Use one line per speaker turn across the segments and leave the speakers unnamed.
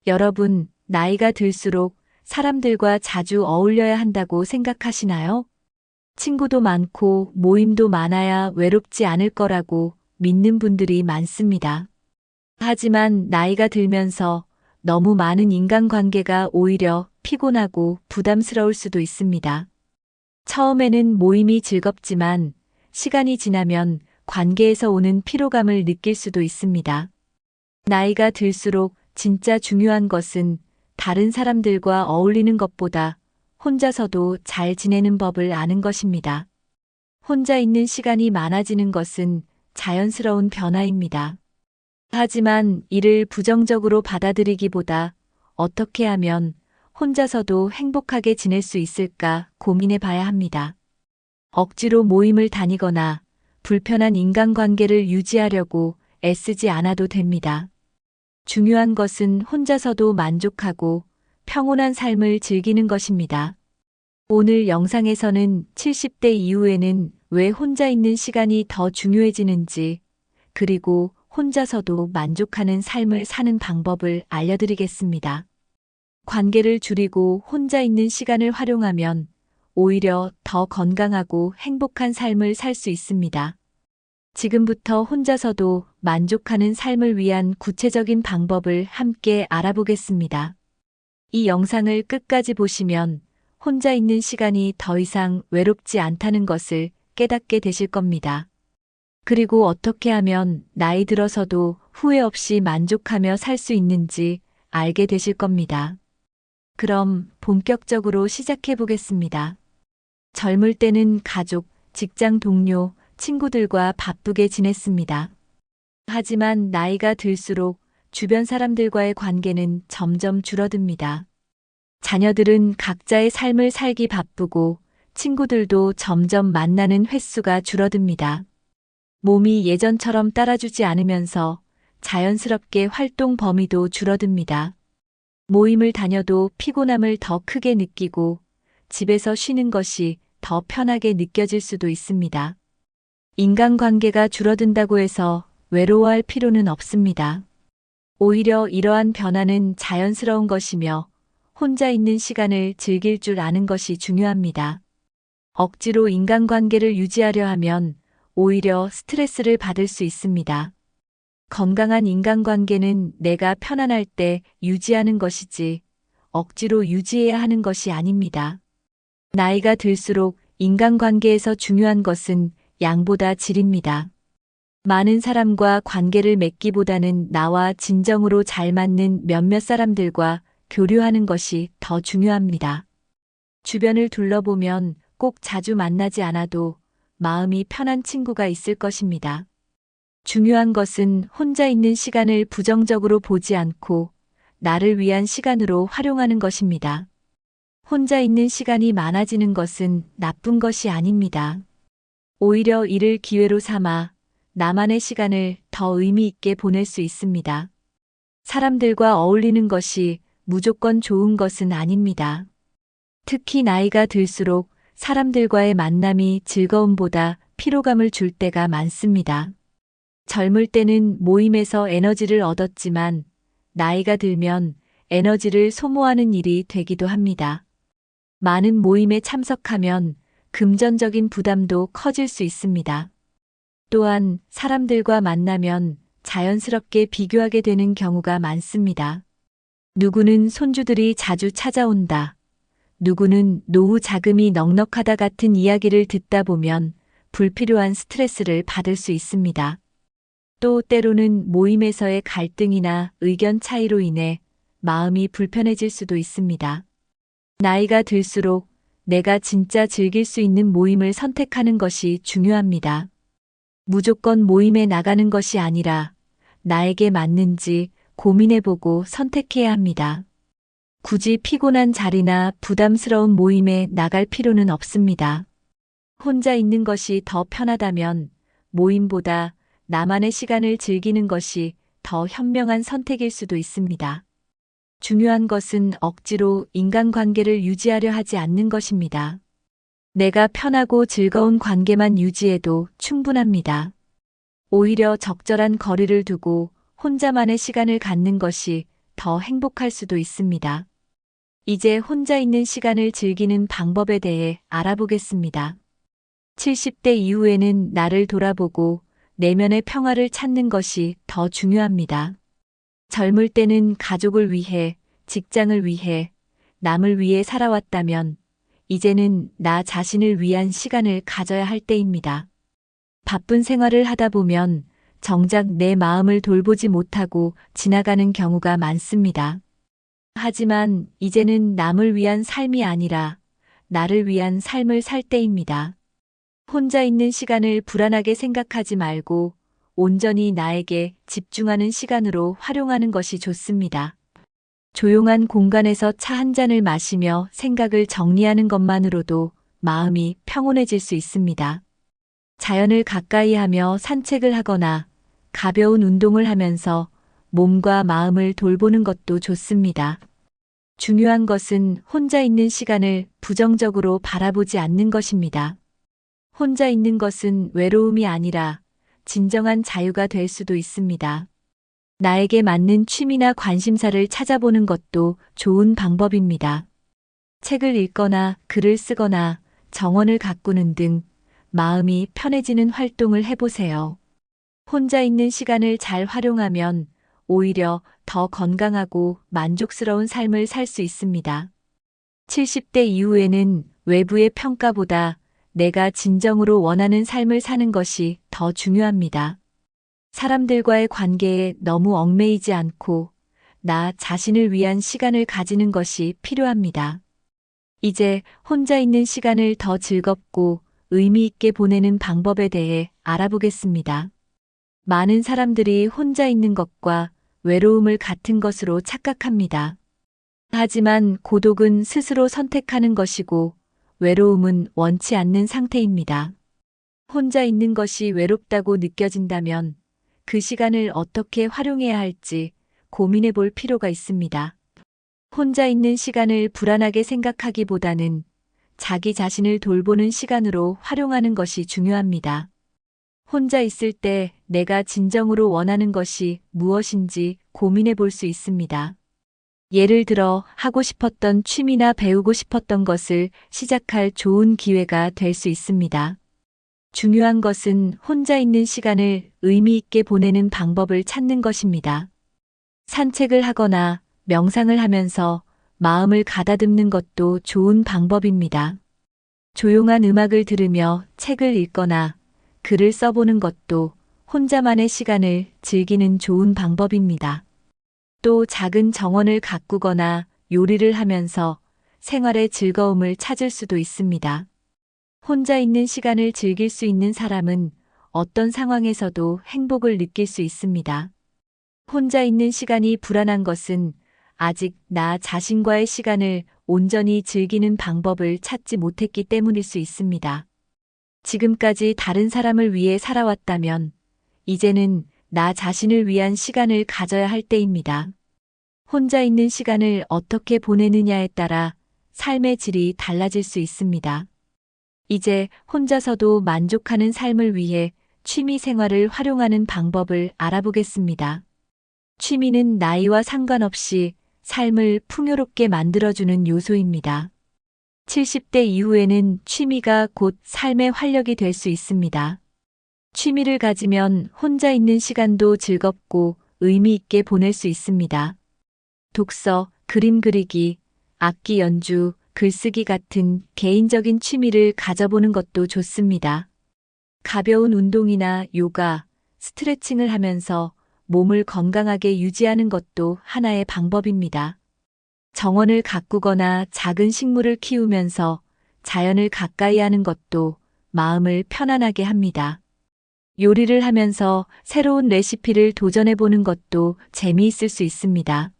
여러분, 나이가 들수록 사람들과 자주 어울려야 한다고 생각하시나요? 친구도 많고 모임도 많아야 외롭지 않을 거라고 믿는 분들이 많습니다. 하지만 나이가 들면서 너무 많은 인간관계가 오히려 피곤하고 부담스러울 수도 있습니다. 처음에는 모임이 즐겁지만 시간이 지나면 관계에서 오는 피로감을 느낄 수도 있습니다. 나이가 들수록 진짜 중요한 것은 다른 사람들과 어울리는 것보다 혼자서도 잘 지내는 법을 아는 것입니다. 혼자 있는 시간이 많아지는 것은 자연스러운 변화입니다. 하지만 이를 부정적으로 받아들이기보다 어떻게 하면 혼자서도 행복하게 지낼 수 있을까 고민해 봐야 합니다. 억지로 모임을 다니거나 불편한 인간관계를 유지하려고 애쓰지 않아도 됩니다. 중요한 것은 혼자서도 만족하고 평온한 삶을 즐기는 것입니다. 오늘 영상에서는 70대 이후에는 왜 혼자 있는 시간이 더 중요해지는지, 그리고 혼자서도 만족하는 삶을 사는 방법을 알려드리겠습니다. 관계를 줄이고 혼자 있는 시간을 활용하면 오히려 더 건강하고 행복한 삶을 살 수 있습니다. 지금부터 혼자서도 만족하는 삶을 위한 구체적인 방법을 함께 알아보겠습니다. 이 영상을 끝까지 보시면 혼자 있는 시간이 더 이상 외롭지 않다는 것을 깨닫게 되실 겁니다. 그리고 어떻게 하면 나이 들어서도 후회 없이 만족하며 살 수 있는지 알게 되실 겁니다. 그럼 본격적으로 시작해 보겠습니다. 젊을 때는 가족, 직장 동료, 친구들과 바쁘게 지냈습니다. 하지만 나이가 들수록 주변 사람들과의 관계는 점점 줄어듭니다. 자녀들은 각자의 삶을 살기 바쁘고 친구들도 점점 만나는 횟수가 줄어듭니다. 몸이 예전처럼 따라주지 않으면서 자연스럽게 활동 범위도 줄어듭니다. 모임을 다녀도 피곤함을 더 크게 느끼고 집에서 쉬는 것이 더 편하게 느껴질 수도 있습니다. 인간관계가 줄어든다고 해서 외로워할 필요는 없습니다. 오히려 이러한 변화는 자연스러운 것이며 혼자 있는 시간을 즐길 줄 아는 것이 중요합니다. 억지로 인간관계를 유지하려 하면 오히려 스트레스를 받을 수 있습니다. 건강한 인간관계는 내가 편안할 때 유지하는 것이지 억지로 유지해야 하는 것이 아닙니다. 나이가 들수록 인간관계에서 중요한 것은 양보다 질입니다. 많은 사람과 관계를 맺기보다는 나와 진정으로 잘 맞는 몇몇 사람들과 교류하는 것이 더 중요합니다. 주변을 둘러보면 꼭 자주 만나지 않아도 마음이 편한 친구가 있을 것입니다. 중요한 것은 혼자 있는 시간을 부정적으로 보지 않고 나를 위한 시간으로 활용하는 것입니다. 혼자 있는 시간이 많아지는 것은 나쁜 것이 아닙니다. 오히려 이를 기회로 삼아 나만의 시간을 더 의미 있게 보낼 수 있습니다. 사람들과 어울리는 것이 무조건 좋은 것은 아닙니다. 특히 나이가 들수록 사람들과의 만남이 즐거움보다 피로감을 줄 때가 많습니다. 젊을 때는 모임에서 에너지를 얻었지만 나이가 들면 에너지를 소모하는 일이 되기도 합니다. 많은 모임에 참석하면 금전적인 부담도 커질 수 있습니다. 또한 사람들과 만나면 자연스럽게 비교하게 되는 경우가 많습니다. 누구는 손주들이 자주 찾아온다. 누구는 노후 자금이 넉넉하다 같은 이야기를 듣다 보면 불필요한 스트레스를 받을 수 있습니다. 또 때로는 모임에서의 갈등이나 의견 차이로 인해 마음이 불편해질 수도 있습니다. 나이가 들수록 내가 진짜 즐길 수 있는 모임을 선택하는 것이 중요합니다. 무조건 모임에 나가는 것이 아니라 나에게 맞는지 고민해보고 선택해야 합니다. 굳이 피곤한 자리나 부담스러운 모임에 나갈 필요는 없습니다. 혼자 있는 것이 더 편하다면 모임보다 나만의 시간을 즐기는 것이 더 현명한 선택일 수도 있습니다. 중요한 것은 억지로 인간관계를 유지하려 하지 않는 것입니다. 내가 편하고 즐거운 관계만 유지해도 충분합니다. 오히려 적절한 거리를 두고 혼자만의 시간을 갖는 것이 더 행복할 수도 있습니다. 이제 혼자 있는 시간을 즐기는 방법에 대해 알아보겠습니다. 70대 이후에는 나를 돌아보고 내면의 평화를 찾는 것이 더 중요합니다. 젊을 때는 가족을 위해, 직장을 위해, 남을 위해 살아왔다면 이제는 나 자신을 위한 시간을 가져야 할 때입니다. 바쁜 생활을 하다 보면 정작 내 마음을 돌보지 못하고 지나가는 경우가 많습니다. 하지만 이제는 남을 위한 삶이 아니라 나를 위한 삶을 살 때입니다. 혼자 있는 시간을 불안하게 생각하지 말고 온전히 나에게 집중하는 시간으로 활용하는 것이 좋습니다. 조용한 공간에서 차 한 잔을 마시며 생각을 정리하는 것만으로도 마음이 평온해질 수 있습니다. 자연을 가까이 하며 산책을 하거나 가벼운 운동을 하면서 몸과 마음을 돌보는 것도 좋습니다. 중요한 것은 혼자 있는 시간을 부정적으로 바라보지 않는 것입니다. 혼자 있는 것은 외로움이 아니라 진정한 자유가 될 수도 있습니다. 나에게 맞는 취미나 관심사를 찾아보는 것도 좋은 방법입니다. 책을 읽거나 글을 쓰거나 정원을 가꾸는 등 마음이 편해지는 활동을 해보세요. 혼자 있는 시간을 잘 활용하면 오히려 더 건강하고 만족스러운 삶을 살 수 있습니다. 70대 이후에는 외부의 평가보다 내가 진정으로 원하는 삶을 사는 것이 더 중요합니다. 사람들과의 관계에 너무 얽매이지 않고 나 자신을 위한 시간을 가지는 것이 필요합니다. 이제 혼자 있는 시간을 더 즐겁고 의미 있게 보내는 방법에 대해 알아보겠습니다. 많은 사람들이 혼자 있는 것과 외로움을 같은 것으로 착각합니다. 하지만 고독은 스스로 선택하는 것이고 외로움은 원치 않는 상태입니다. 혼자 있는 것이 외롭다고 느껴진다면 그 시간을 어떻게 활용해야 할지 고민해 볼 필요가 있습니다. 혼자 있는 시간을 불안하게 생각하기보다는 자기 자신을 돌보는 시간으로 활용하는 것이 중요합니다. 혼자 있을 때 내가 진정으로 원하는 것이 무엇인지 고민해 볼 수 있습니다. 예를 들어 하고 싶었던 취미나 배우고 싶었던 것을 시작할 좋은 기회가 될 수 있습니다. 중요한 것은 혼자 있는 시간을 의미 있게 보내는 방법을 찾는 것입니다. 산책을 하거나 명상을 하면서 마음을 가다듬는 것도 좋은 방법입니다. 조용한 음악을 들으며 책을 읽거나 글을 써보는 것도 혼자만의 시간을 즐기는 좋은 방법입니다. 또 작은 정원을 가꾸거나 요리를 하면서 생활의 즐거움을 찾을 수도 있습니다. 혼자 있는 시간을 즐길 수 있는 사람은 어떤 상황에서도 행복을 느낄 수 있습니다. 혼자 있는 시간이 불안한 것은 아직 나 자신과의 시간을 온전히 즐기는 방법을 찾지 못했기 때문일 수 있습니다. 지금까지 다른 사람을 위해 살아왔다면 이제는 나 자신을 위한 시간을 가져야 할 때입니다. 혼자 있는 시간을 어떻게 보내느냐에 따라 삶의 질이 달라질 수 있습니다. 이제 혼자서도 만족하는 삶을 위해 취미 생활을 활용하는 방법을 알아보겠습니다. 취미는 나이와 상관없이 삶을 풍요롭게 만들어주는 요소입니다. 70대 이후에는 취미가 곧 삶의 활력이 될 수 있습니다. 취미를 가지면 혼자 있는 시간도 즐겁고 의미 있게 보낼 수 있습니다. 독서, 그림 그리기, 악기 연주, 글쓰기 같은 개인적인 취미를 가져보는 것도 좋습니다. 가벼운 운동이나 요가, 스트레칭을 하면서 몸을 건강하게 유지하는 것도 하나의 방법입니다. 정원을 가꾸거나 작은 식물을 키우면서 자연을 가까이 하는 것도 마음을 편안하게 합니다. 요리를 하면서 새로운 레시피를 도전해보는 것도 재미있을 수 있습니다.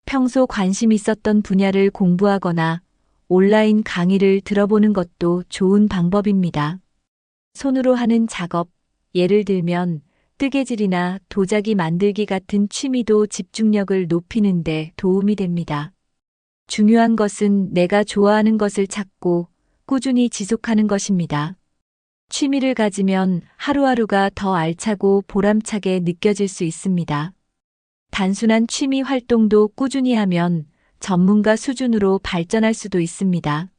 평소 관심 있었던 분야를 공부하거나 온라인 강의를 들어보는 것도 좋은 방법입니다. 손으로 하는 작업, 예를 들면 뜨개질이나 도자기 만들기 같은 취미도 집중력을 높이는 데 도움이 됩니다. 중요한 것은 내가 좋아하는 것을 찾고 꾸준히 지속하는 것입니다. 취미를 가지면 하루하루가 더 알차고 보람차게 느껴질 수 있습니다. 단순한 취미 활동도 꾸준히 하면 전문가 수준으로 발전할 수도 있습니다.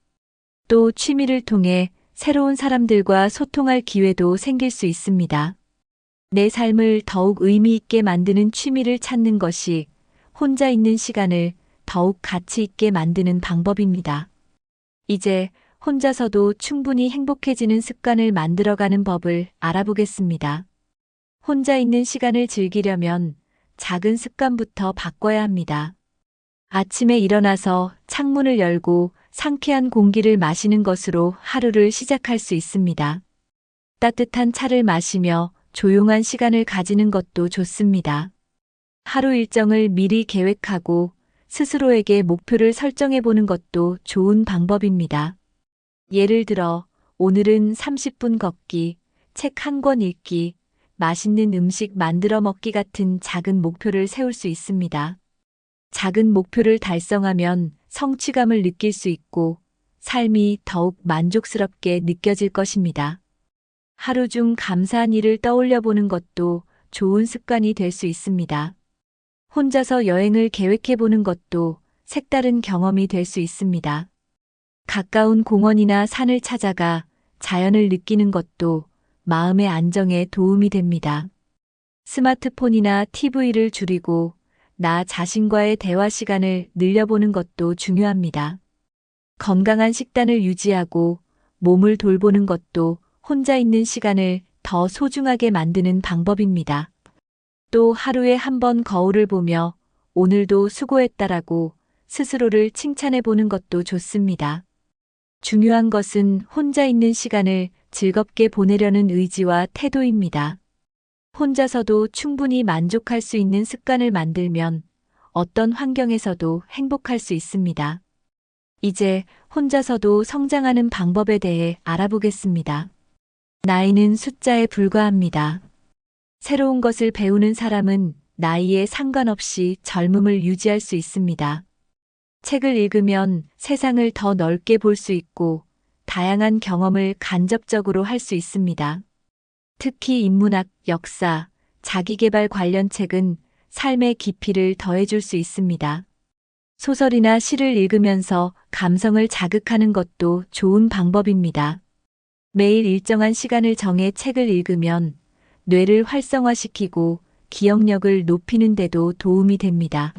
또 취미를 통해 새로운 사람들과 소통할 기회도 생길 수 있습니다. 내 삶을 더욱 의미 있게 만드는 취미를 찾는 것이 혼자 있는 시간을 더욱 가치 있게 만드는 방법입니다. 이제 혼자서도 충분히 행복해지는 습관을 만들어가는 법을 알아보겠습니다. 혼자 있는 시간을 즐기려면 작은 습관부터 바꿔야 합니다. 아침에 일어나서 창문을 열고 상쾌한 공기를 마시는 것으로 하루를 시작할 수 있습니다. 따뜻한 차를 마시며 조용한 시간을 가지는 것도 좋습니다. 하루 일정을 미리 계획하고 스스로에게 목표를 설정해 보는 것도 좋은 방법입니다. 예를 들어, 오늘은 30분 걷기, 책 한 권 읽기, 맛있는 음식 만들어 먹기 같은 작은 목표를 세울 수 있습니다. 작은 목표를 달성하면 성취감을 느낄 수 있고 삶이 더욱 만족스럽게 느껴질 것입니다. 하루 중 감사한 일을 떠올려 보는 것도 좋은 습관이 될 수 있습니다. 혼자서 여행을 계획해 보는 것도 색다른 경험이 될 수 있습니다. 가까운 공원이나 산을 찾아가 자연을 느끼는 것도 마음의 안정에 도움이 됩니다. 스마트폰이나 TV를 줄이고 나 자신과의 대화 시간을 늘려보는 것도 중요합니다. 건강한 식단을 유지하고 몸을 돌보는 것도 혼자 있는 시간을 더 소중하게 만드는 방법입니다. 또 하루에 한 번 거울을 보며 오늘도 수고했다라고 스스로를 칭찬해 보는 것도 좋습니다. 중요한 것은 혼자 있는 시간을 즐겁게 보내려는 의지와 태도입니다. 혼자서도 충분히 만족할 수 있는 습관을 만들면 어떤 환경에서도 행복할 수 있습니다. 이제 혼자서도 성장하는 방법에 대해 알아보겠습니다. 나이는 숫자에 불과합니다. 새로운 것을 배우는 사람은 나이에 상관없이 젊음을 유지할 수 있습니다. 책을 읽으면 세상을 더 넓게 볼 수 있고 다양한 경험을 간접적으로 할 수 있습니다. 특히 인문학, 역사, 자기계발 관련 책은 삶의 깊이를 더해줄 수 있습니다. 소설이나 시를 읽으면서 감성을 자극하는 것도 좋은 방법입니다. 매일 일정한 시간을 정해 책을 읽으면 뇌를 활성화시키고 기억력을 높이는 데도 도움이 됩니다.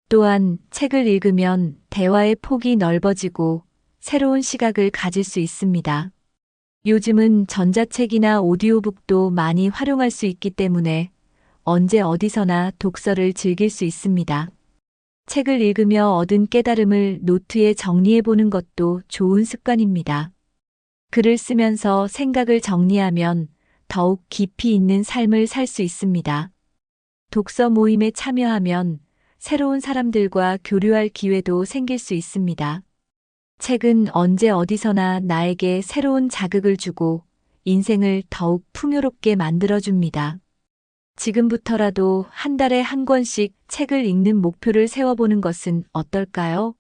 또한 책을 읽으면 대화의 폭이 넓어지고 새로운 시각을 가질 수 있습니다. 요즘은 전자책이나 오디오북도 많이 활용할 수 있기 때문에 언제 어디서나 독서를 즐길 수 있습니다. 책을 읽으며 얻은 깨달음을 노트에 정리해 보는 것도 좋은 습관입니다. 글을 쓰면서 생각을 정리하면 더욱 깊이 있는 삶을 살 수 있습니다. 독서 모임에 참여하면 새로운 사람들과 교류할 기회도 생길 수 있습니다. 책은 언제 어디서나 나에게 새로운 자극을 주고 인생을 더욱 풍요롭게 만들어줍니다. 지금부터라도 한 달에 한 권씩 책을 읽는 목표를 세워보는 것은 어떨까요?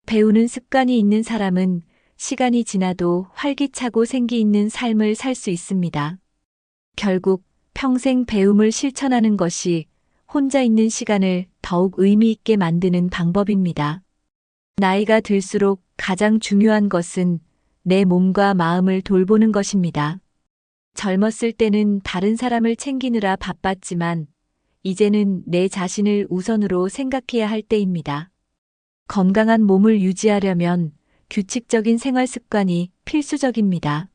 배우는 습관이 있는 사람은 시간이 지나도 활기차고 생기 있는 삶을 살 수 있습니다. 결국 평생 배움을 실천하는 것이 혼자 있는 시간을 더욱 의미 있게 만드는 방법입니다. 나이가 들수록 가장 중요한 것은 내 몸과 마음을 돌보는 것입니다. 젊었을 때는 다른 사람을 챙기느라 바빴지만 이제는 내 자신을 우선으로 생각해야 할 때입니다. 건강한 몸을 유지하려면 규칙적인 생활 습관이 필수적입니다.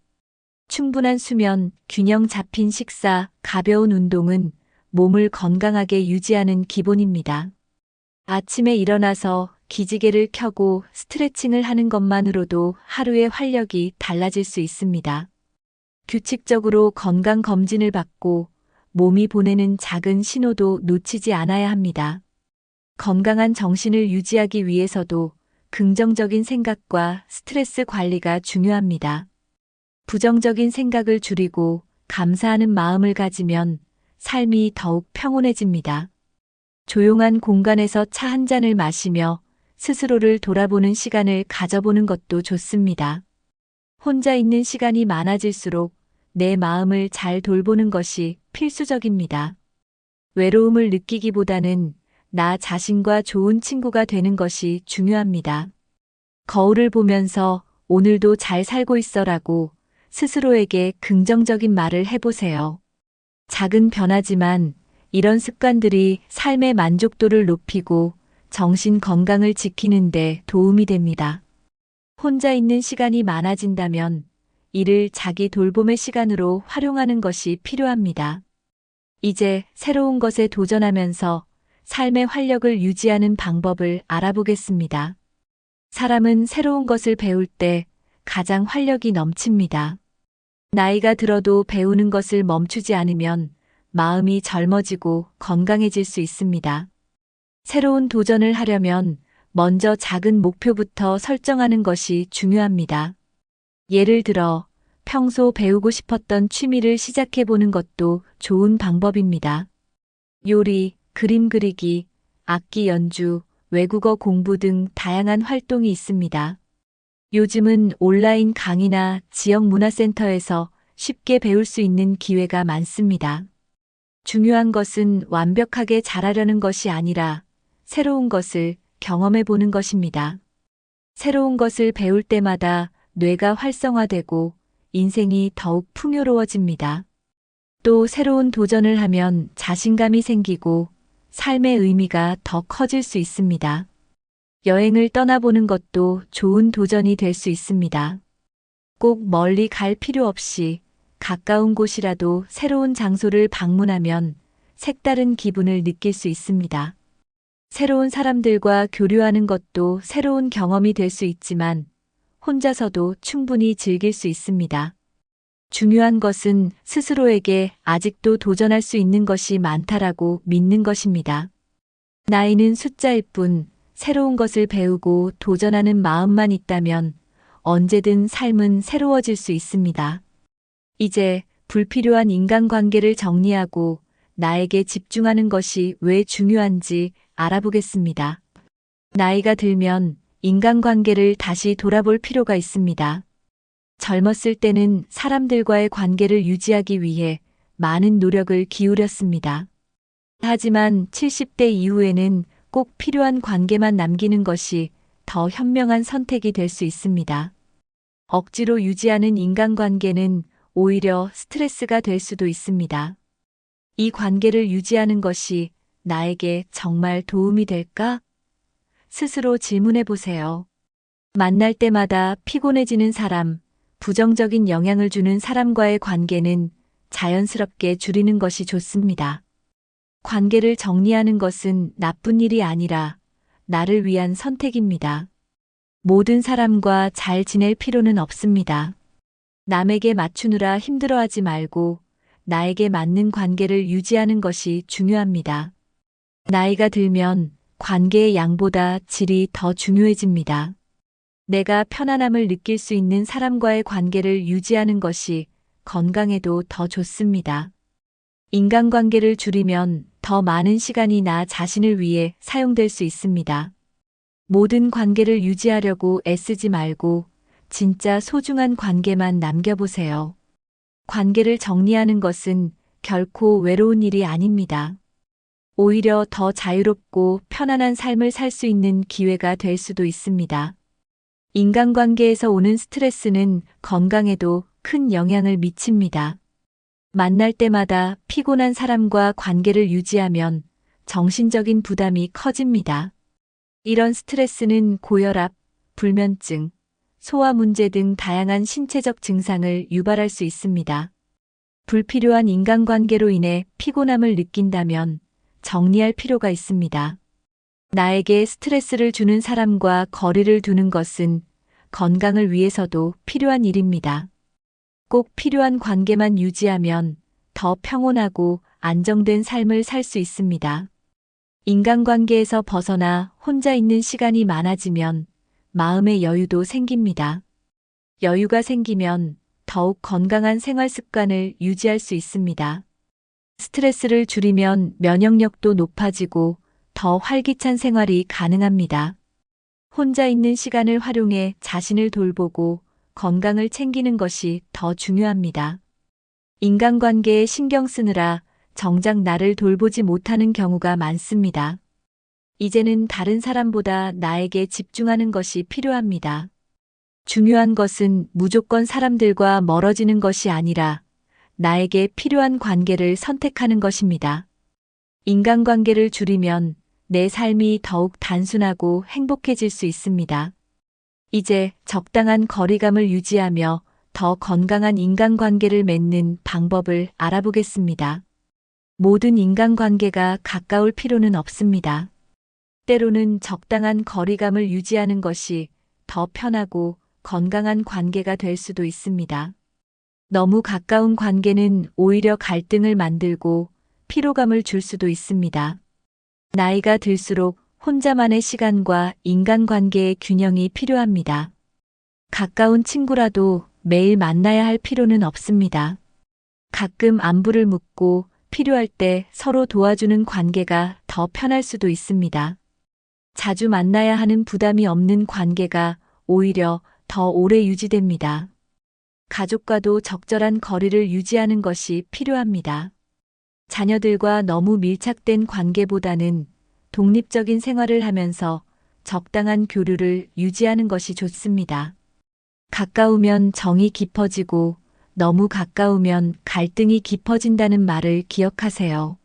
충분한 수면, 균형 잡힌 식사, 가벼운 운동은 몸을 건강하게 유지하는 기본입니다. 아침에 일어나서 기지개를 켜고 스트레칭을 하는 것만으로도 하루의 활력이 달라질 수 있습니다. 규칙적으로 건강 검진을 받고 몸이 보내는 작은 신호도 놓치지 않아야 합니다. 건강한 정신을 유지하기 위해서도 긍정적인 생각과 스트레스 관리가 중요합니다. 부정적인 생각을 줄이고 감사하는 마음을 가지면 삶이 더욱 평온해집니다. 조용한 공간에서 차 한 잔을 마시며 스스로를 돌아보는 시간을 가져보는 것도 좋습니다. 혼자 있는 시간이 많아질수록 내 마음을 잘 돌보는 것이 필수적입니다. 외로움을 느끼기보다는 나 자신과 좋은 친구가 되는 것이 중요합니다. 거울을 보면서 오늘도 잘 살고 있어라고 스스로에게 긍정적인 말을 해보세요. 작은 변화지만 이런 습관들이 삶의 만족도를 높이고 정신 건강을 지키는 데 도움이 됩니다. 혼자 있는 시간이 많아진다면 이를 자기 돌봄의 시간으로 활용하는 것이 필요합니다. 이제 새로운 것에 도전하면서 삶의 활력을 유지하는 방법을 알아보겠습니다. 사람은 새로운 것을 배울 때 가장 활력이 넘칩니다. 나이가 들어도 배우는 것을 멈추지 않으면 마음이 젊어지고 건강해질 수 있습니다. 새로운 도전을 하려면 먼저 작은 목표부터 설정하는 것이 중요합니다. 예를 들어 평소 배우고 싶었던 취미를 시작해 보는 것도 좋은 방법입니다. 요리, 그림 그리기, 악기 연주, 외국어 공부 등 다양한 활동이 있습니다. 요즘은 온라인 강의나 지역 문화센터에서 쉽게 배울 수 있는 기회가 많습니다. 중요한 것은 완벽하게 잘하려는 것이 아니라 새로운 것을 경험해 보는 것입니다. 새로운 것을 배울 때마다 뇌가 활성화되고 인생이 더욱 풍요로워집니다. 또 새로운 도전을 하면 자신감이 생기고 삶의 의미가 더 커질 수 있습니다. 여행을 떠나보는 것도 좋은 도전이 될 수 있습니다. 꼭 멀리 갈 필요 없이 가까운 곳이라도 새로운 장소를 방문하면 색다른 기분을 느낄 수 있습니다. 새로운 사람들과 교류하는 것도 새로운 경험이 될 수 있지만 혼자서도 충분히 즐길 수 있습니다. 중요한 것은 스스로에게 아직도 도전할 수 있는 것이 많다라고 믿는 것입니다. 나이는 숫자일 뿐 새로운 것을 배우고 도전하는 마음만 있다면 언제든 삶은 새로워질 수 있습니다. 이제 불필요한 인간관계를 정리하고 나에게 집중하는 것이 왜 중요한지 알아보겠습니다. 나이가 들면 인간관계를 다시 돌아볼 필요가 있습니다. 젊었을 때는 사람들과의 관계를 유지하기 위해 많은 노력을 기울였습니다. 하지만 70대 이후에는 꼭 필요한 관계만 남기는 것이 더 현명한 선택이 될 수 있습니다. 억지로 유지하는 인간관계는 오히려 스트레스가 될 수도 있습니다. 이 관계를 유지하는 것이 나에게 정말 도움이 될까? 스스로 질문해 보세요. 만날 때마다 피곤해지는 사람, 부정적인 영향을 주는 사람과의 관계는 자연스럽게 줄이는 것이 좋습니다. 관계를 정리하는 것은 나쁜 일이 아니라 나를 위한 선택입니다. 모든 사람과 잘 지낼 필요는 없습니다. 남에게 맞추느라 힘들어하지 말고 나에게 맞는 관계를 유지하는 것이 중요합니다. 나이가 들면 관계의 양보다 질이 더 중요해집니다. 내가 편안함을 느낄 수 있는 사람과의 관계를 유지하는 것이 건강에도 더 좋습니다. 인간관계를 줄이면 더 많은 시간이 나 자신을 위해 사용될 수 있습니다. 모든 관계를 유지하려고 애쓰지 말고 진짜 소중한 관계만 남겨보세요. 관계를 정리하는 것은 결코 외로운 일이 아닙니다. 오히려 더 자유롭고 편안한 삶을 살 수 있는 기회가 될 수도 있습니다. 인간관계에서 오는 스트레스는 건강에도 큰 영향을 미칩니다. 만날 때마다 피곤한 사람과 관계를 유지하면 정신적인 부담이 커집니다. 이런 스트레스는 고혈압, 불면증, 소화 문제 등 다양한 신체적 증상을 유발할 수 있습니다. 불필요한 인간관계로 인해 피곤함을 느낀다면 정리할 필요가 있습니다. 나에게 스트레스를 주는 사람과 거리를 두는 것은 건강을 위해서도 필요한 일입니다. 꼭 필요한 관계만 유지하면 더 평온하고 안정된 삶을 살 수 있습니다. 인간관계에서 벗어나 혼자 있는 시간이 많아지면 마음의 여유도 생깁니다. 여유가 생기면 더욱 건강한 생활 습관을 유지할 수 있습니다. 스트레스를 줄이면 면역력도 높아지고 더 활기찬 생활이 가능합니다. 혼자 있는 시간을 활용해 자신을 돌보고 건강을 챙기는 것이 더 중요합니다. 인간관계에 신경 쓰느라 정작 나를 돌보지 못하는 경우가 많습니다. 이제는 다른 사람보다 나에게 집중하는 것이 필요합니다. 중요한 것은 무조건 사람들과 멀어지는 것이 아니라 나에게 필요한 관계를 선택하는 것입니다. 인간관계를 줄이면 내 삶이 더욱 단순하고 행복해질 수 있습니다. 이제 적당한 거리감을 유지하며 더 건강한 인간관계를 맺는 방법을 알아보겠습니다. 모든 인간관계가 가까울 필요는 없습니다. 때로는 적당한 거리감을 유지하는 것이 더 편하고 건강한 관계가 될 수도 있습니다. 너무 가까운 관계는 오히려 갈등을 만들고 피로감을 줄 수도 있습니다. 나이가 들수록 혼자만의 시간과 인간관계의 균형이 필요합니다. 가까운 친구라도 매일 만나야 할 필요는 없습니다. 가끔 안부를 묻고 필요할 때 서로 도와주는 관계가 더 편할 수도 있습니다. 자주 만나야 하는 부담이 없는 관계가 오히려 더 오래 유지됩니다. 가족과도 적절한 거리를 유지하는 것이 필요합니다. 자녀들과 너무 밀착된 관계보다는 독립적인 생활을 하면서 적당한 교류를 유지하는 것이 좋습니다. 가까우면 정이 깊어지고 너무 가까우면 갈등이 깊어진다는 말을 기억하세요.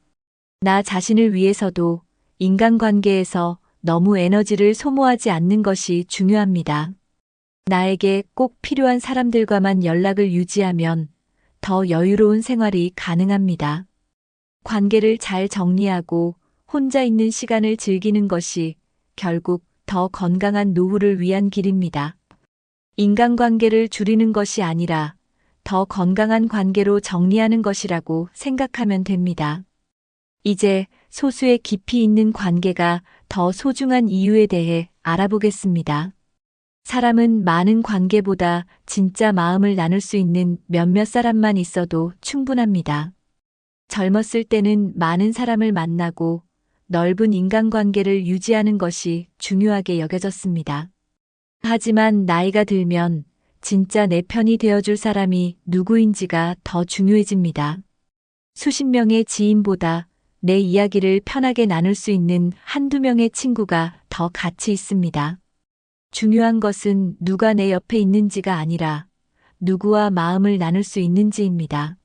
나 자신을 위해서도 인간관계에서 너무 에너지를 소모하지 않는 것이 중요합니다. 나에게 꼭 필요한 사람들과만 연락을 유지하면 더 여유로운 생활이 가능합니다. 관계를 잘 정리하고 혼자 있는 시간을 즐기는 것이 결국 더 건강한 노후를 위한 길입니다. 인간관계를 줄이는 것이 아니라 더 건강한 관계로 정리하는 것이라고 생각하면 됩니다. 이제 소수의 깊이 있는 관계가 더 소중한 이유에 대해 알아보겠습니다. 사람은 많은 관계보다 진짜 마음을 나눌 수 있는 몇몇 사람만 있어도 충분합니다. 젊었을 때는 많은 사람을 만나고 넓은 인간관계를 유지하는 것이 중요하게 여겨졌습니다. 하지만 나이가 들면 진짜 내 편이 되어줄 사람이 누구인지가 더 중요해집니다. 수십 명의 지인보다 내 이야기를 편하게 나눌 수 있는 한두 명의 친구가 더 가치 있습니다. 중요한 것은 누가 내 옆에 있는지가 아니라 누구와 마음을 나눌 수 있는지입니다.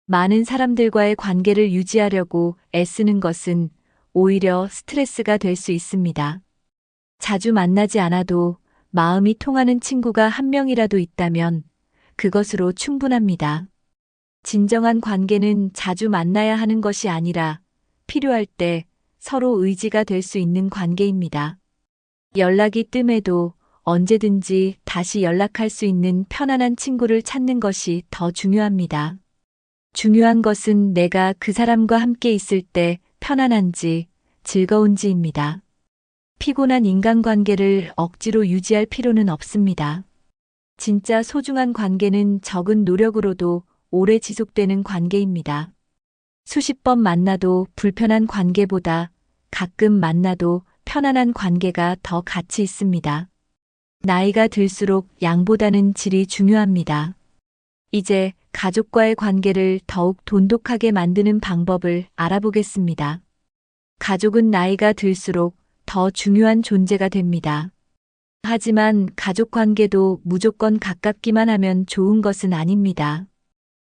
많은 사람들과의 관계를 유지하려고 애쓰는 것은 오히려 스트레스가 될 수 있습니다. 자주 만나지 않아도 마음이 통하는 친구가 한 명이라도 있다면 그것으로 충분합니다. 진정한 관계는 자주 만나야 하는 것이 아니라 필요할 때 서로 의지가 될 수 있는 관계입니다. 연락이 뜸해도 언제든지 다시 연락할 수 있는 편안한 친구를 찾는 것이 더 중요합니다. 중요한 것은 내가 그 사람과 함께 있을 때 편안한지, 즐거운지입니다. 피곤한 인간관계를 억지로 유지할 필요는 없습니다. 진짜 소중한 관계는 적은 노력으로도 오래 지속되는 관계입니다. 수십 번 만나도 불편한 관계보다 가끔 만나도 편안한 관계가 더 가치 있습니다. 나이가 들수록 양보다는 질이 중요합니다. 이제 가족과의 관계를 더욱 돈독하게 만드는 방법을 알아보겠습니다. 가족은 나이가 들수록 더 중요한 존재가 됩니다. 하지만 가족 관계도 무조건 가깝기만 하면 좋은 것은 아닙니다.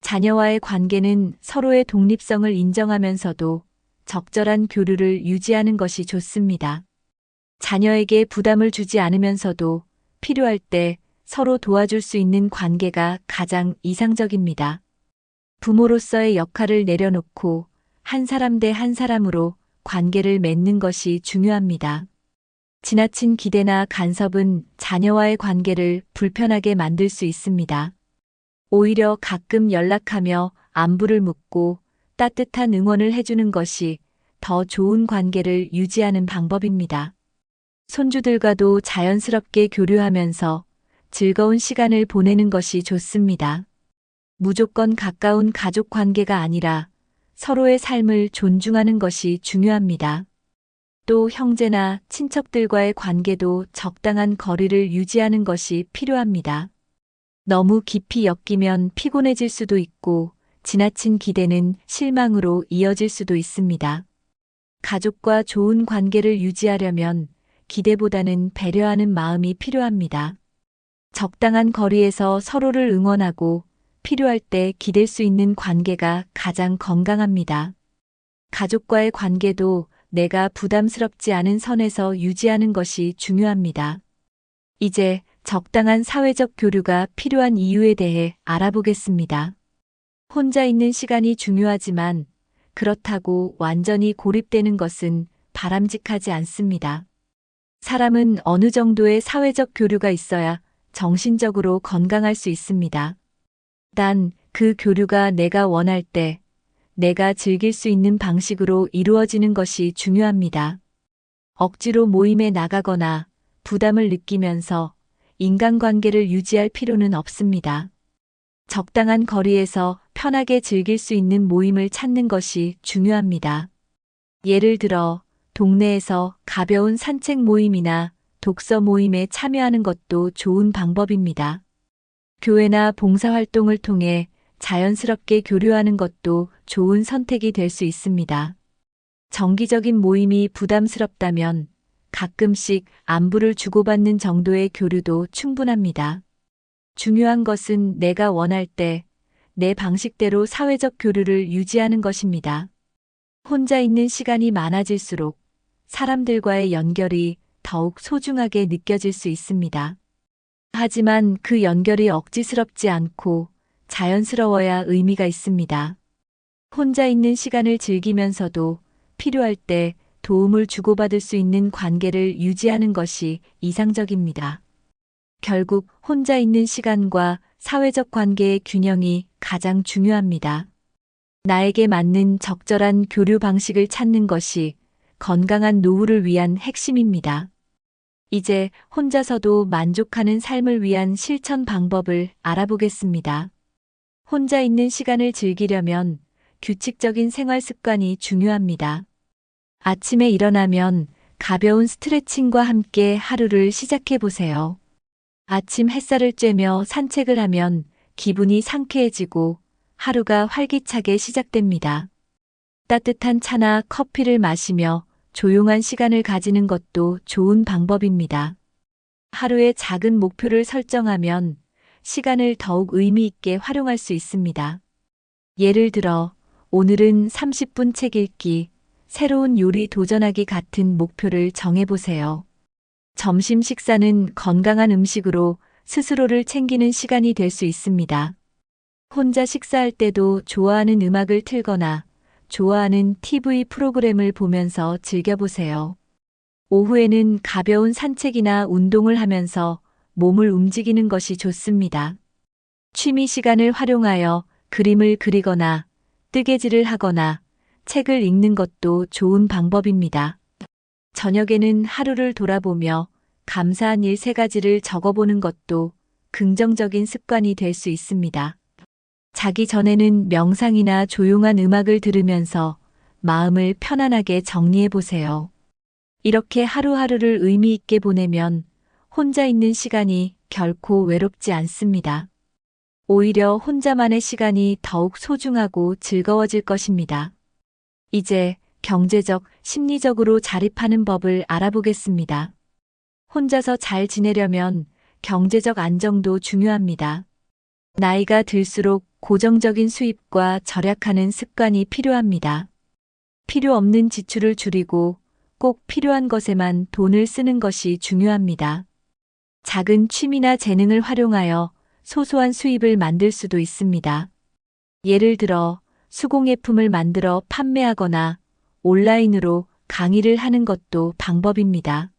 자녀와의 관계는 서로의 독립성을 인정하면서도 적절한 교류를 유지하는 것이 좋습니다. 자녀에게 부담을 주지 않으면서도 필요할 때 서로 도와줄 수 있는 관계가 가장 이상적입니다. 부모로서의 역할을 내려놓고 한 사람 대 한 사람으로 관계를 맺는 것이 중요합니다. 지나친 기대나 간섭은 자녀와의 관계를 불편하게 만들 수 있습니다. 오히려 가끔 연락하며 안부를 묻고 따뜻한 응원을 해주는 것이 더 좋은 관계를 유지하는 방법입니다. 손주들과도 자연스럽게 교류하면서 즐거운 시간을 보내는 것이 좋습니다. 무조건 가까운 가족 관계가 아니라 서로의 삶을 존중하는 것이 중요합니다. 또 형제나 친척들과의 관계도 적당한 거리를 유지하는 것이 필요합니다. 너무 깊이 엮이면 피곤해질 수도 있고 지나친 기대는 실망으로 이어질 수도 있습니다. 가족과 좋은 관계를 유지하려면 기대보다는 배려하는 마음이 필요합니다. 적당한 거리에서 서로를 응원하고 필요할 때 기댈 수 있는 관계가 가장 건강합니다. 가족과의 관계도 내가 부담스럽지 않은 선에서 유지하는 것이 중요합니다. 이제 적당한 사회적 교류가 필요한 이유에 대해 알아보겠습니다. 혼자 있는 시간이 중요하지만 그렇다고 완전히 고립되는 것은 바람직하지 않습니다. 사람은 어느 정도의 사회적 교류가 있어야 정신적으로 건강할 수 있습니다. 단, 그 교류가 내가 원할 때, 내가 즐길 수 있는 방식으로 이루어지는 것이 중요합니다. 억지로 모임에 나가거나 부담을 느끼면서 인간관계를 유지할 필요는 없습니다. 적당한 거리에서 편하게 즐길 수 있는 모임을 찾는 것이 중요합니다. 예를 들어, 동네에서 가벼운 산책 모임이나 독서 모임에 참여하는 것도 좋은 방법입니다. 교회나 봉사활동을 통해 자연스럽게 교류하는 것도 좋은 선택이 될 수 있습니다. 정기적인 모임이 부담스럽다면 가끔씩 안부를 주고받는 정도의 교류도 충분합니다. 중요한 것은 내가 원할 때 내 방식대로 사회적 교류를 유지하는 것입니다. 혼자 있는 시간이 많아질수록 사람들과의 연결이 더욱 소중하게 느껴질 수 있습니다. 하지만 그 연결이 억지스럽지 않고 자연스러워야 의미가 있습니다. 혼자 있는 시간을 즐기면서도 필요할 때 도움을 주고받을 수 있는 관계를 유지하는 것이 이상적입니다. 결국 혼자 있는 시간과 사회적 관계의 균형이 가장 중요합니다. 나에게 맞는 적절한 교류 방식을 찾는 것이 건강한 노후를 위한 핵심입니다. 이제 혼자서도 만족하는 삶을 위한 실천 방법을 알아보겠습니다. 혼자 있는 시간을 즐기려면 규칙적인 생활 습관이 중요합니다. 아침에 일어나면 가벼운 스트레칭과 함께 하루를 시작해 보세요. 아침 햇살을 쬐며 산책을 하면 기분이 상쾌해지고 하루가 활기차게 시작됩니다. 따뜻한 차나 커피를 마시며 조용한 시간을 가지는 것도 좋은 방법입니다. 하루에 작은 목표를 설정하면 시간을 더욱 의미 있게 활용할 수 있습니다. 예를 들어, 오늘은 30분 책 읽기, 새로운 요리 도전하기 같은 목표를 정해보세요. 점심 식사는 건강한 음식으로 스스로를 챙기는 시간이 될 수 있습니다. 혼자 식사할 때도 좋아하는 음악을 틀거나 좋아하는 TV 프로그램을 보면서 즐겨보세요. 오후에는 가벼운 산책이나 운동을 하면서 몸을 움직이는 것이 좋습니다. 취미 시간을 활용하여 그림을 그리거나 뜨개질을 하거나 책을 읽는 것도 좋은 방법입니다. 저녁에는 하루를 돌아보며 감사한 일 3가지를 적어보는 것도 긍정적인 습관이 될 수 있습니다. 자기 전에는 명상이나 조용한 음악을 들으면서 마음을 편안하게 정리해 보세요. 이렇게 하루하루를 의미 있게 보내면 혼자 있는 시간이 결코 외롭지 않습니다. 오히려 혼자만의 시간이 더욱 소중하고 즐거워질 것입니다. 이제 경제적, 심리적으로 자립하는 법을 알아보겠습니다. 혼자서 잘 지내려면 경제적 안정도 중요합니다. 나이가 들수록 고정적인 수입과 절약하는 습관이 필요합니다. 필요 없는 지출을 줄이고 꼭 필요한 것에만 돈을 쓰는 것이 중요합니다. 작은 취미나 재능을 활용하여 소소한 수입을 만들 수도 있습니다. 예를 들어 수공예품을 만들어 판매하거나 온라인으로 강의를 하는 것도 방법입니다.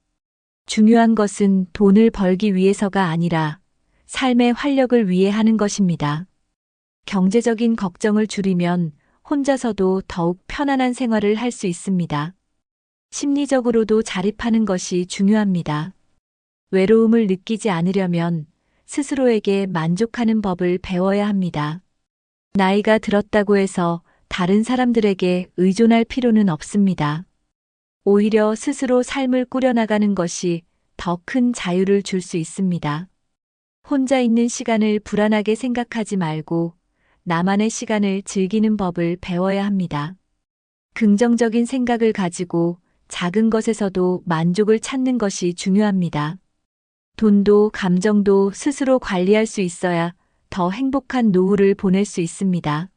중요한 것은 돈을 벌기 위해서가 아니라 삶의 활력을 위해 하는 것입니다. 경제적인 걱정을 줄이면 혼자서도 더욱 편안한 생활을 할 수 있습니다. 심리적으로도 자립하는 것이 중요합니다. 외로움을 느끼지 않으려면 스스로에게 만족하는 법을 배워야 합니다. 나이가 들었다고 해서 다른 사람들에게 의존할 필요는 없습니다. 오히려 스스로 삶을 꾸려나가는 것이 더 큰 자유를 줄 수 있습니다. 혼자 있는 시간을 불안하게 생각하지 말고 나만의 시간을 즐기는 법을 배워야 합니다. 긍정적인 생각을 가지고 작은 것에서도 만족을 찾는 것이 중요합니다. 돈도 감정도 스스로 관리할 수 있어야 더 행복한 노후를 보낼 수 있습니다.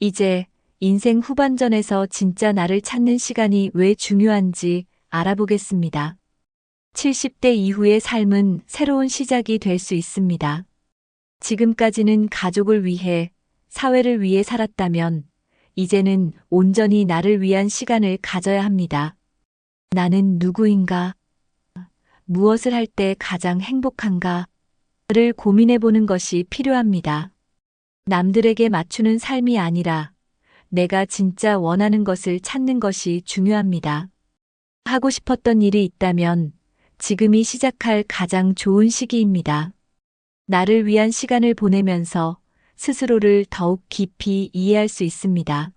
이제 인생 후반전에서 진짜 나를 찾는 시간이 왜 중요한지 알아보겠습니다. 70대 이후의 삶은 새로운 시작이 될 수 있습니다. 지금까지는 가족을 위해, 사회를 위해 살았다면, 이제는 온전히 나를 위한 시간을 가져야 합니다. 나는 누구인가? 무엇을 할 때 가장 행복한가? 를 고민해 보는 것이 필요합니다. 남들에게 맞추는 삶이 아니라 내가 진짜 원하는 것을 찾는 것이 중요합니다. 하고 싶었던 일이 있다면 지금이 시작할 가장 좋은 시기입니다. 나를 위한 시간을 보내면서 스스로를 더욱 깊이 이해할 수 있습니다.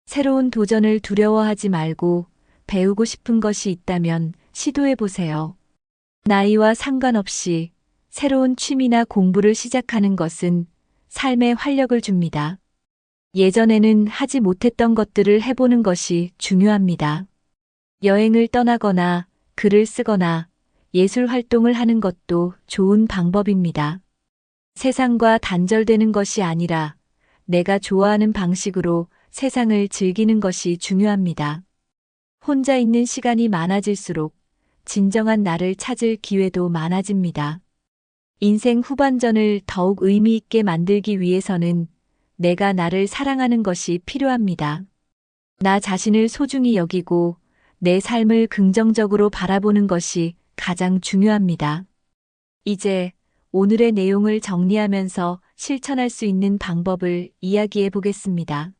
새로운 도전을 두려워하지 말고 배우고 싶은 것이 있다면 시도해 보세요. 나이와 상관없이 새로운 취미나 공부를 시작하는 것은 삶에 활력을 줍니다. 예전에는 하지 못했던 것들을 해보는 것이 중요합니다. 여행을 떠나거나 글을 쓰거나 예술 활동을 하는 것도 좋은 방법입니다. 세상과 단절되는 것이 아니라 내가 좋아하는 방식으로 세상을 즐기는 것이 중요합니다. 혼자 있는 시간이 많아질수록 진정한 나를 찾을 기회도 많아집니다. 인생 후반전을 더욱 의미 있게 만들기 위해서는 내가 나를 사랑하는 것이 필요합니다. 나 자신을 소중히 여기고 내 삶을 긍정적으로 바라보는 것이 가장 중요합니다. 이제 오늘의 내용을 정리하면서 실천할 수 있는 방법을 이야기해 보겠습니다.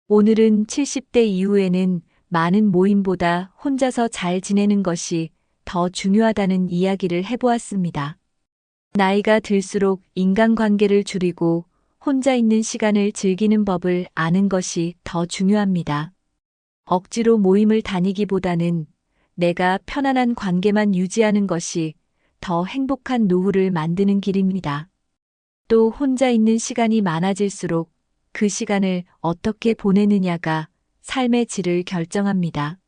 오늘은 70대 이후에는 많은 모임보다 혼자서 잘 지내는 것이 더 중요하다는 이야기를 해보았습니다. 나이가 들수록 인간관계를 줄이고 혼자 있는 시간을 즐기는 법을 아는 것이 더 중요합니다. 억지로 모임을 다니기보다는 내가 편안한 관계만 유지하는 것이 더 행복한 노후를 만드는 길입니다. 또 혼자 있는 시간이 많아질수록 그 시간을 어떻게 보내느냐가 삶의 질을 결정합니다.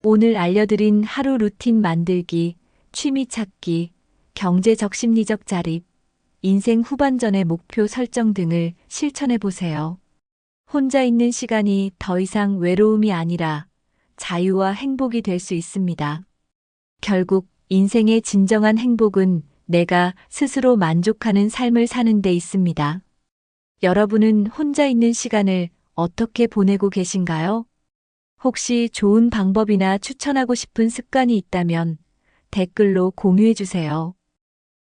오늘 알려드린 하루 루틴 만들기, 취미 찾기, 경제적 심리적 자립, 인생 후반전의 목표 설정 등을 실천해 보세요. 혼자 있는 시간이 더 이상 외로움이 아니라 자유와 행복이 될 수 있습니다. 결국 인생의 진정한 행복은 내가 스스로 만족하는 삶을 사는 데 있습니다. 여러분은 혼자 있는 시간을 어떻게 보내고 계신가요? 혹시 좋은 방법이나 추천하고 싶은 습관이 있다면 댓글로 공유해 주세요.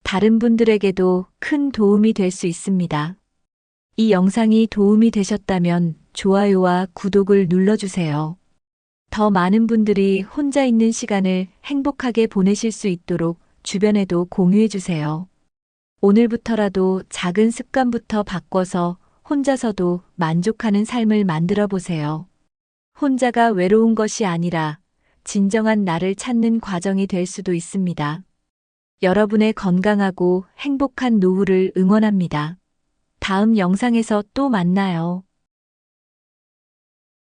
다른 분들에게도 큰 도움이 될 수 있습니다. 이 영상이 도움이 되셨다면 좋아요와 구독을 눌러주세요. 더 많은 분들이 혼자 있는 시간을 행복하게 보내실 수 있도록 주변에도 공유해 주세요. 오늘부터라도 작은 습관부터 바꿔서 혼자서도 만족하는 삶을 만들어 보세요. 혼자가 외로운 것이 아니라 진정한 나를 찾는 과정이 될 수도 있습니다. 여러분의 건강하고 행복한 노후를 응원합니다. 다음 영상에서 또 만나요.